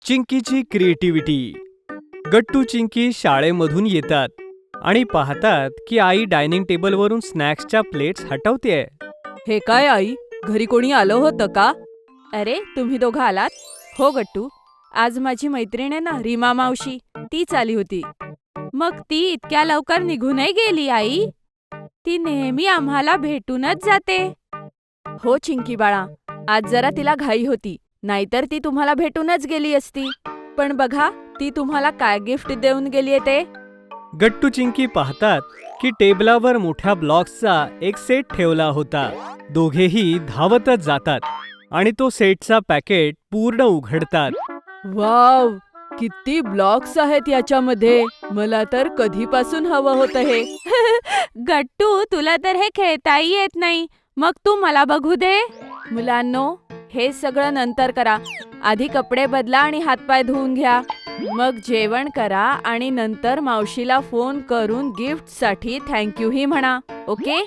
चिंकीची creativity. गट्टू चिंकी शाळेमधून येतात आणि पाहतात की आई डायनिंग टेबलवरून स्नॅक्सच्या प्लेट्स हटवतेय. हे काय आई, घरी कोणी आलं होतं का? अरे, तुम्ही दोघं आलात? हो गट्टू, आज माझी मैत्रीण आहे ना, रीमा मावशी, तीच आली होती. मग ती इतक्या लवकर निघूनही गेली आई? ती नेहमी आम्हाला भेटूनच जाते. हो चिंकी बाळा, आज जरा तिला घाई होती, नाहीतर ती तुम्हाला भेटूनच गेली असती. पण बघा, ती तुम्हाला काय गिफ्ट देऊन गेलीये ते. गट्टू चिंकी पाहतात की टेबलावर मोठ्या ब्लॉक्सचा एक सेट ठेवला होता. दोघेही धावतच जातात आणि तो सेटचा पॅकेट पूर्ण उघडतात. वाव, किती ब्लॉक्स आहेत याच्यामध्ये. मला तर कधीपासून हवं होतं हे. गट्टू, तुला तर हे खेळताही येत नाही, मग तू मला बघू दे. मुलांनो, हे सगळं नंतर करा. आधी कपडे बदला आणि हातपाय धुवून घ्या. मग जेवण करा आणि नंतर मावशीला फोन करून गिफ्टसाठी थँक्यू ही म्हणा, ओके?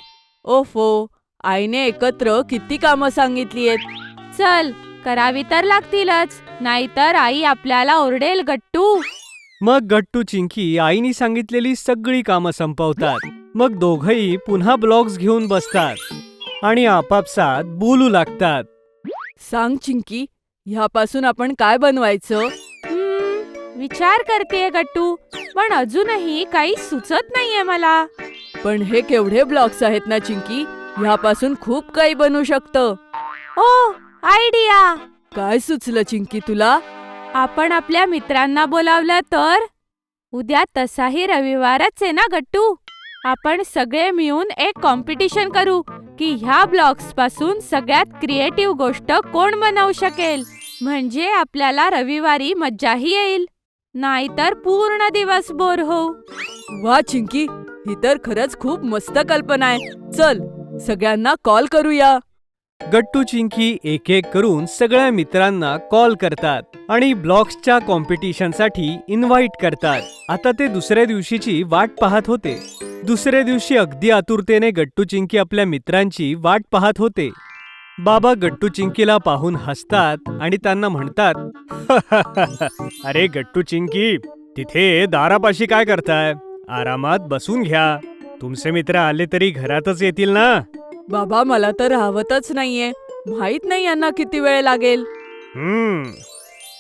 ओफो, आईने एकत्र किती कामं सांगितलीयेत. चल, करावी तर लागतीलच, नाहीतर आई आपल्याला ओरडेल गट्टू. मग गट्टू चिंकी आईनी सांगितलेली सगळी कामं संपवतात. मग दोघंही पुन्हा ब्लॉक्स घेऊन बसतात आणि आपापसात बोलू लागतात. सांग चिंकी, ह्यापासून आपण काय बनवायचं? विचार करतेय गट्टू, पण अजूनही काही सुचत नाहीये मला. पण हे केवढे ब्लॉक्स आहेत ना चिंकी, ह्यापासून खूप काही बनू शकतं. ओ, आयडिया! काय सुचलं चिंकी तुला? आपण आपल्या मित्रांना बोलावलं तर? उद्या तसाही रविवारच आहे ना गट्टू. आपण सगळे मिळून एक कॉम्पिटिशन करू की ह्या ब्लॉक्स पासून सगळ्यात क्रिएटिव्ह गोष्ट कोण बनवू शकेल. म्हणजे आपल्याला रविवारी मज्जाही येईल, नाहीतर पूर्ण दिवस बोर होऊ. वा चिंकी, ही तर खरंच खूप मस्त कल्पना आहे. चल, सगळ्यांना कॉल करूया. गट्टू चिंकी एक एक करून सगळ्या मित्रांना कॉल करतात आणि ब्लॉक्सच्या कॉम्पिटिशनसाठी इन्व्हाइट करतात. आता ते दुसऱ्या दिवशीची वाट पाहत होते. दुसऱ्या दिवशी अगदी आतुरतेने गट्टू चिंकी आपल्या मित्रांची वाट पाहत होते. बाबा गट्टू चिंकीला पाहून हसतात आणि त्यांना म्हणतात, अरे गट्टू चिंकी, तिथे दारापाशी काय करताय? आरामात बसून घ्या. तुमचे मित्र आले तरी घरातच येतील ना. बाबा, मला तर राहवतच नाहीये. माहित नाही यांना किती वेळ लागेल.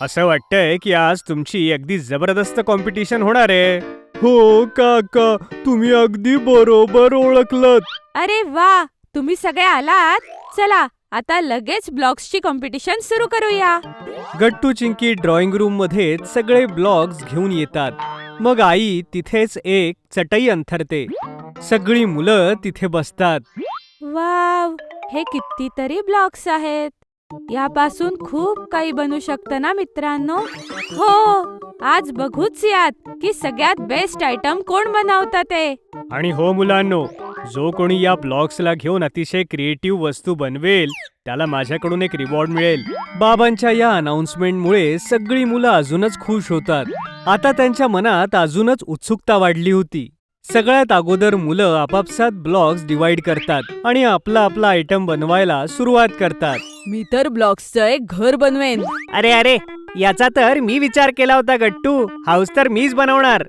असं वाटतंय की आज तुमची अगदी जबरदस्त कॉम्पिटिशन होणार आहे. हो काका, तुम्ही अगदी बरोबर ओळखलत. अरे वा, तुम्ही सगळे आलात. चला, आता लगेच ब्लॉक्सची कॉम्पिटिशन सुरू करूया. गट्टू चिंकी ड्रॉइंग रूम मध्ये सगळे ब्लॉक्स घेऊन येतात. मग आई तिथेच एक चटई अंथरते. सगळी मुलं तिथे बसतात. वाव, हे कितीतरी ब्लॉक्स आहेत. यापासून खूप काही बनू शकतं ना मित्रांनो. हो, आज बघूच यात की सगळ्यात बेस्ट आयटम कोण बनवतं ते. आणि हो मुलांनो, जो कोणी या ब्लॉक्सला घेऊन अतिशय क्रिएटिव्ह वस्तू बनवेल त्याला माझ्याकडून एक रिवॉर्ड मिळेल. बाबांच्या या अनाउन्समेंटमुळे सगळी मुलं अजूनच खुश होतात. आता त्यांच्या मनात अजूनच उत्सुकता वाढली होती. सगळ्यात अगोदर मुलं आपापसात ब्लॉक्स डिवाइड करतात आणि आपला आपला आयटम बनवायला सुरुवात करतात. मी तर ब्लॉक्सचं एक घर बनवेन. अरे अरे, याचा तर मी विचार केला होता गट्टू. हाऊस तर मीच बनवणार.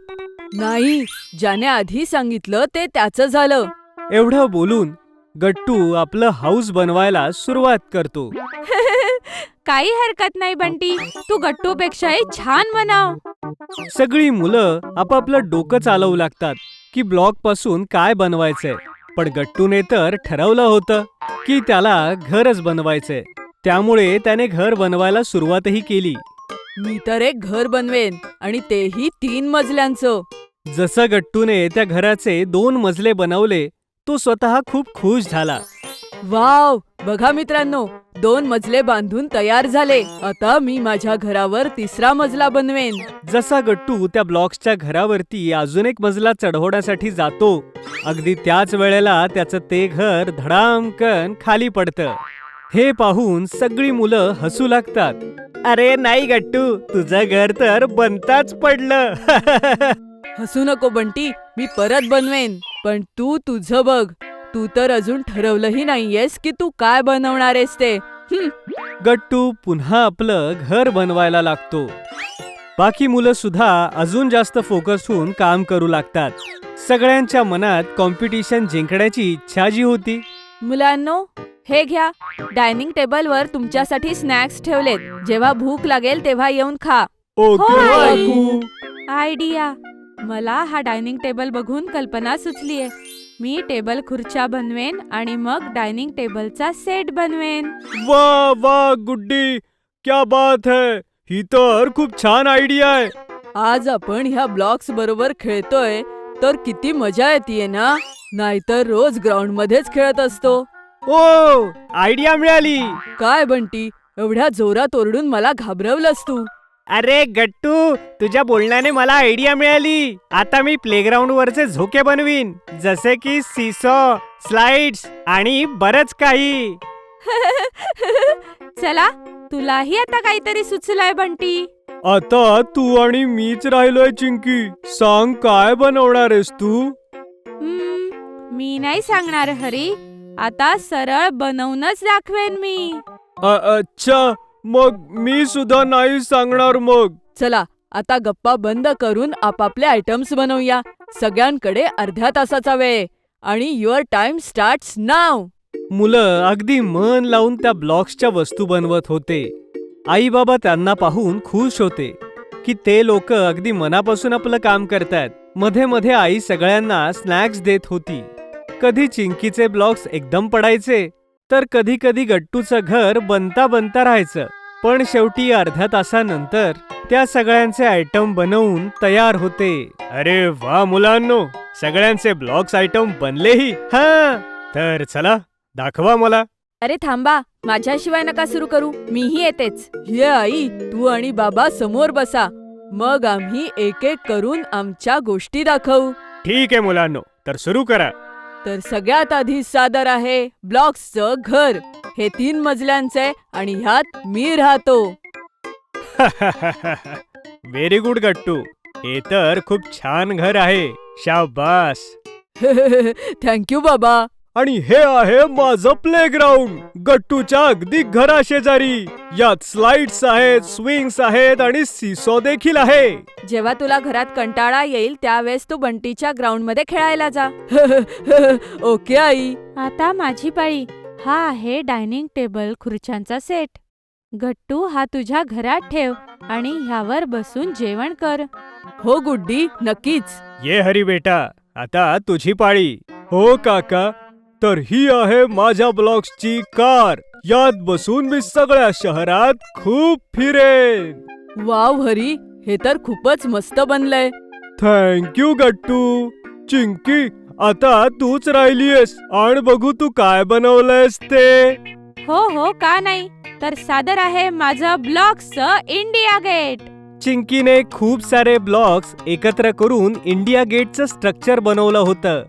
नाही, ज्याने आधी सांगितलं ते त्याचं झालं. एवढं बोलून गट्टू आपलं हाऊस बनवायला सुरुवात करतो. काही हरकत नाही बंटी, तू गट्टूपेक्षाही छान बनव. सगळी मुलं आपापलं डोकं चालवू लागतात की ब्लॉक पासून काय बनवायचंय. पण गट्टूने तर ठरवलं होतं की त्याला घरच बनवायचंय. त्यामुळे त्याने घर बनवायला सुरुवातही केली. मी तर एक घर बनवेन आणि तेही 3 मजल्यांचं. जसं गट्टूने त्या घराचे 2 मजले बनवले, तो स्वतः खूप खुश झाला. वाव, बघा मित्रांनो, 2 मजले बांधून तयार झाले. आता मी माझ्या घरावर 3रा मजला बनवेन. जसा गट्टू त्या ब्लॉक्सच्या घरावरती अजून एक मजला चढवण्यासाठी जातो, अगदी त्याच वेळेला त्याचं ते घर धडामकन खाली पडतं. हे पाहून सगळी मुलं हसू लागतात. अरे नाही गट्टू, तुझं घर तर बनताच पडलं. हसू नको बंटी, मी परत बनवेन. पण तू तुझं बघ. तू तर अजून ठरवलंही नाहीयेस की तू काय बनवणार आहेस ते. गट्टू पुन्हा आपलं घर बनवायला लागतो. बाकी मुलं सुद्धा अजून जास्त फोकस होऊन काम करू लागतात. सगळ्यांच्या मनात कॉम्पिटिशन जिंकण्याची इच्छा जी होती. मुलांनो, हे घ्या. डायनिंग टेबलवर तुमच्यासाठी स्नॅक्स ठेवलेत. जेव्हा भूक लागेल तेव्हा येऊन खा. ओके हो, आई. काकू. आयडिया. मला हा डायनिंग टेबल बघून कल्पना सुचलीये. मी टेबल खुर्च्या बनवेन आणि मग डायनिंग टेबलचा सेट बनवेन. वा वा गुड्डी, क्या बात है. ही तर खूप छान आयडिया आहे. आज आपण ह्या ब्लॉक्स बरोबर खेळतोय तर किती मजा येते ना. नाहीतर रोज ग्राउंड मध्येच खेळत असतो. ओ, आयडिया मिळाली. काय बंटी, एवढ्या जोरात ओरडून मला घाबरवलंस तू. अरे गट्टू, तुझ्या बोलण्याने मला आयडिया मिळाली. आता मी प्लेग्राऊंड वरचे झोके बनवीन, जसे की सीसॉ, स्लाइड्स आणि बरच काही. चला, तुलाही आता काहीतरी सुचलंय बंटी. आता तू आणि मीच राहिलोय चिंकी. सांग, काय बनवणार आहेस तू? मी नाही सांगणार हरी. आता सरळ बनवूनच दाखवेन मी. अच्छा, मग मी सुद्धा नाही सांगणार मग. चला, आता गप्पा बंद करून आपापले आयटम्स बनवूया. सगळ्यांकडे अर्ध्या तासाचा वेळ आणि युअर टाइम स्टार्ट्स नाव. मुलं अगदी मन लावून त्या ब्लॉक्सच्या वस्तू बनवत होते. आई बाबा त्यांना पाहून खुश होते की ते लोक अगदी मनापासून आपलं काम करतायत. मध्ये मध्ये आई सगळ्यांना स्नॅक्स देत होती. कधी चिंकीचे ब्लॉक्स एकदम पडायचे, तर कधी कधी गट्टूचं घर बनता बनता राहायचं. पण शेवटी अर्ध्या तासानंतर त्या सगळ्यांचे आयटम बनवून तयार होते. अरे वा मुलांनो, सगळ्यांचे ब्लॉक्स आयटम बनलेही. हा, तर चला दाखवा मला. अरे थांबा, माझ्याशिवाय नका सुरू करू. मीही येतेच. ये आई, तू आणि बाबा समोर बसा. मग आम्ही एक एक करून आमच्या गोष्टी दाखवू. ठीक आहे मुलांनो, तर सुरू करा. तर सगळ्यात आधी सादर आहे ब्लॉक्सचं घर. हे 3 मजल्यांचे आणि ह्यात मी राहतो. व्हेरी गुड गट्टू, हे तर खूप छान घर आहे. शाबास. थँक्यू बाबा. आणि हे आहे माझं प्लेग्राऊंड, गट्टूच्या अगदी घराशेजारी. यात स्लाइड्स आहेत, स्विंग्स आहेत आणि सीसॉ देखील आहे. जेव्हा तुला घरात कंटाळा येईल त्यावेळेस तू बंटीच्या ग्राउंड मध्ये खेळायला जा. Okay I. आता माझी पाळी. हा आहे डायनिंग टेबल खुर्च्यांचा सेट. गट्टू, हा तुझ्या घरात ठेव आणि ह्यावर बसून जेवण कर. हो गुड्डी, नक्कीच. ये हरी बेटा, आता तुझी पाळी. हो काका, तर ही आहे माझ्या ब्लॉक्सची कार. यात बसून मी सगळ्या शहरात खूप फिरेन. वाव हरी, हे तर खूपच मस्त बनलंय. थँक्यू गट्टू. चिंकी, आता तूच राहिलीयस आणि बघू तू काय बनवलंयस ते. हो हो, का नाही. तर सादर आहे माझं ब्लॉक्सचं इंडिया गेट. चिंकीने खूप सारे ब्लॉक्स एकत्र करून इंडिया गेटचं स्ट्रक्चर बनवलं होतं.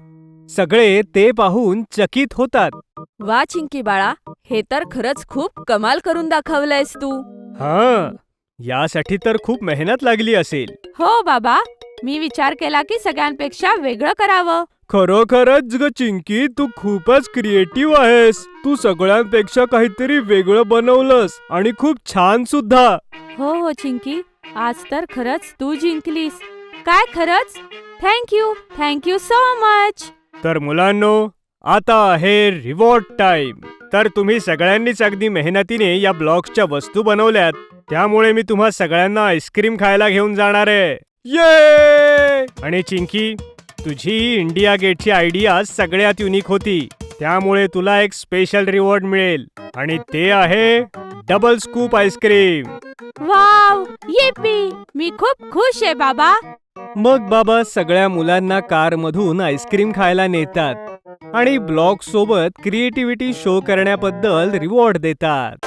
सगळे ते पाहून चकित होतात. वा चिंकी बाळा, हे तर खरंच खूप कमाल करून दाखवलंयस तू. हा, यासाठी तर खूप मेहनत लागली असेल. हो बाबा, मी विचार केला की सगळ्यांपेक्षा वेगळं करावं. खरोखरच ग चिंकी, तू खूपच क्रिएटिव्ह आहेस. तू सगळ्यांपेक्षा काहीतरी वेगळं बनवलंस आणि खूप छान सुद्धा. हो हो चिंकी, आज तर खरंच तू जिंकलीस. काय खरंच? Thank you so much. तर मुलांनो, आता आहे रिवॉर्ड टाइम. तर तुम्ही सगळ्यांनीच अगदी मेहनतीने या ब्लॉक्सच्या वस्तू बनवल्यात, त्यामुळे मी तुम्हा सगळ्यांना आईस्क्रीम खायला घेऊन जाणार आहे. ये! आणि चिंकी, तुझी इंडिया गेटची आयडिया सगळ्यात युनिक होती, त्यामुळे तुला एक स्पेशल रिवॉर्ड मिळेल आणि ते आहे double scoop ice cream. Wow, yippee, मी खूप खुश आहे बाबा. मग बाबा सगळ्या मुलांना कारमधून आईस्क्रीम खायला नेतात आणि ब्लॉक सोबत क्रिएटिव्हिटी शो करण्याबद्दल रिवॉर्ड देतात.